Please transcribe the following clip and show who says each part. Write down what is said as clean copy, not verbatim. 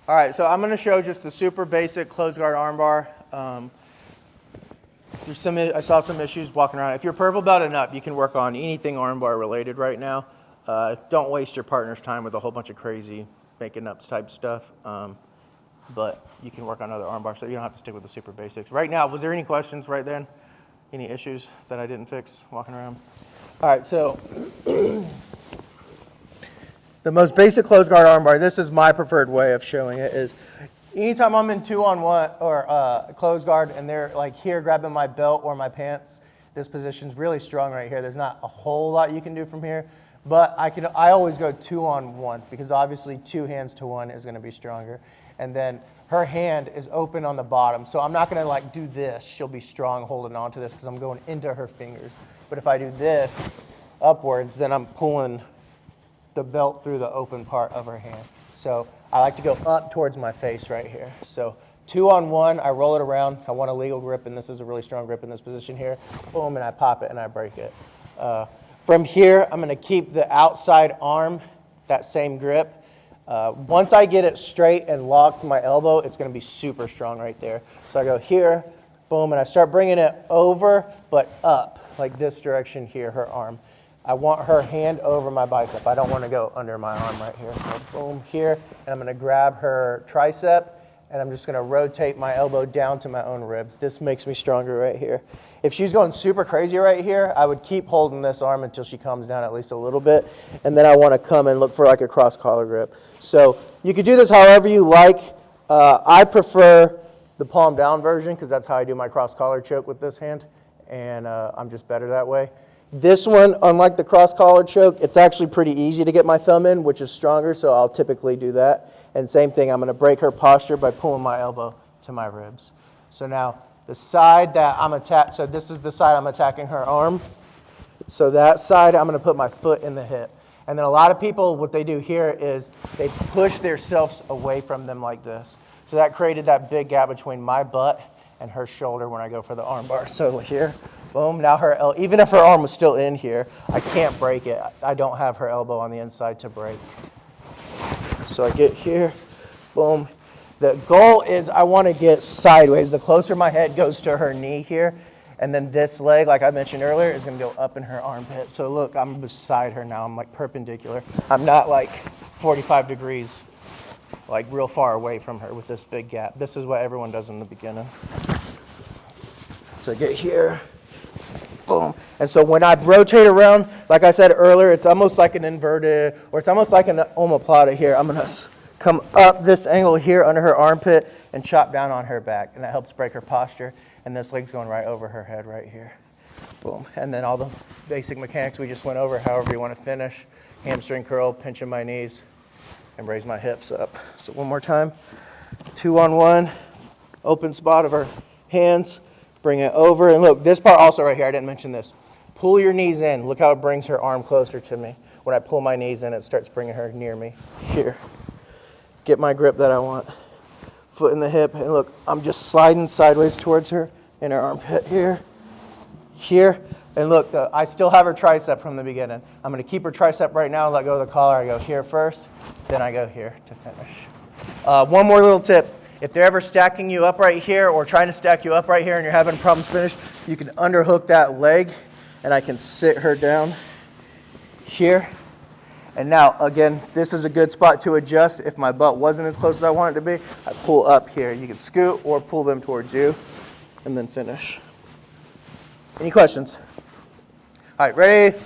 Speaker 1: All right, so I'm going to show just the super basic closed guard armbar. I saw some issues walking around. If you're purple belt and up, you can work on anything armbar related right now. Don't waste your partner's time with a whole bunch of crazy making up type stuff. But you can work on other armbars, so you don't have to stick with the super basics. Right now, was there any questions right then? Any issues that I didn't fix walking around? All right, so the most basic closed guard armbar, this is my preferred way of showing it, is anytime I'm in 2-on-1 or closed guard and they're like here grabbing my belt or my pants, this position's really strong right here. There's not a whole lot you can do from here, but I always go 2-on-1 because obviously 2 hands to 1 is gonna be stronger. And then her hand is open on the bottom, so I'm not gonna like do this. She'll be strong holding on to this because I'm going into her fingers. But if I do this upwards, then I'm pulling the belt through the open part of her hand. So I like to go up towards my face right here. So 2-on-1, I roll it around. I want a legal grip, and this is a really strong grip in this position here. Boom, and I pop it and I break it. From here, I'm gonna keep the outside arm, that same grip. Once I get it straight and locked my elbow, it's gonna be super strong right there. So I go here, boom, and I start bringing it over, but up, like this direction here, her arm. I want her hand over my bicep. I don't want to go under my arm right here. So boom, here, and I'm going to grab her tricep, and I'm just going to rotate my elbow down to my own ribs. This makes me stronger right here. If she's going super crazy right here, I would keep holding this arm until she comes down at least a little bit, and then I want to come and look for like a cross collar grip. So you could do this however you like. I prefer the palm down version because that's how I do my cross collar choke with this hand, and I'm just better that way. This one, unlike the cross collar choke, it's actually pretty easy to get my thumb in, which is stronger, so I'll typically do that. And same thing, I'm gonna break her posture by pulling my elbow to my ribs. So now, the side that I'm attacking, so this is the side I'm attacking her arm. So that side, I'm gonna put my foot in the hip. And then a lot of people, what they do here is they push themselves away from them like this. So that created that big gap between my butt and her shoulder when I go for the arm bar. So here, boom, now even if her arm was still in here, I can't break it. I don't have her elbow on the inside to break. So I get here, boom. The goal is I want to get sideways. The closer my head goes to her knee here, and then this leg, like I mentioned earlier, is going to go up in her armpit. So look, I'm beside her now. I'm like perpendicular. I'm not like 45 degrees, like real far away from her with this big gap. This is what everyone does in the beginning. So get here. Boom. And so when I rotate around, like I said earlier, it's almost like an inverted, or it's almost like an omoplata here. I'm going to come up this angle here under her armpit and chop down on her back. And that helps break her posture. And this leg's going right over her head right here. Boom. And then all the basic mechanics we just went over, however you want to finish. Hamstring curl, pinching my knees, and raise my hips up. So one more time. 2-on-1, open spot of her hands. Bring it over, and look, this part also right here, I didn't mention this. Pull your knees in. Look how it brings her arm closer to me. When I pull my knees in, it starts bringing her near me. Here. Get my grip that I want. Foot in the hip, and look, I'm just sliding sideways towards her in her armpit here. Here, and look, I still have her tricep from the beginning. I'm gonna keep her tricep right now, let go of the collar. I go here first, then I go here to finish. One more little tip. If they're ever stacking you up right here or trying to stack you up right here and you're having problems finish, you can underhook that leg and I can sit her down here. And now, again, this is a good spot to adjust. If my butt wasn't as close as I want it to be, I pull up here. You can scoot or pull them towards you and then finish. Any questions? All right, ready?